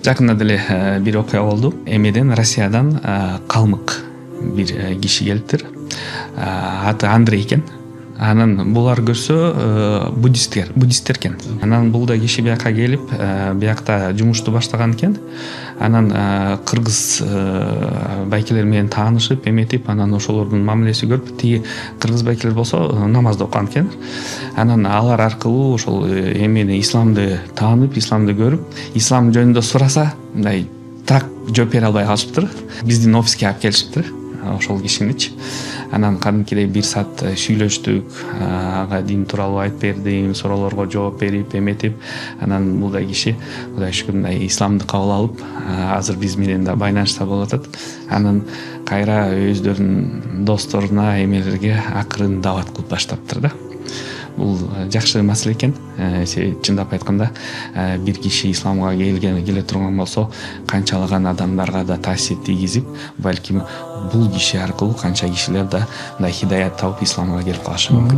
Жакында деле бир окуя болду. Эмеден Россиядан калмык бир киши келиптир. Аты Андрей экен. Анан булар көрсө буддисттер экен. Анан бул да киши бияка келип, биякта жумушту баштаган экен. Анан кыргыз байкелер менен таанышып, эметип, анан ошолордун мамилеси көрүп, тиги кыргыз байкелер болсо намазды окуган экен. Анан алар аркылуу ошол эмени исламды таанып, исламды көрүп, ислам жөнүндө сураса, мындай так жооп бере албай калышыптыр. Биздин офиске алып келишиптир ошол кишиничи. Анан кадимкидей 1 саат сүйлөштүк, ага дин тууралуу айтып бердим, суроолорго жооп берип, эметип, анан бул да киши Кудай шүкүр мындай исламды кабыл алып, азыр биз менен да байланышта болуп атат. Анан кайра өздөрүнүн досторуна, эмелерге акырын дават кылып баштаптыр да. Бул жакшы маселе экен. Чындап айтканда, бир киши исламга келе турган болсо, канчалаган адамдарга да таасир тийгизип, балким бул киши аркылуу канча кишилер да мындай хидаят табып исламга келип калышы мүмкүн.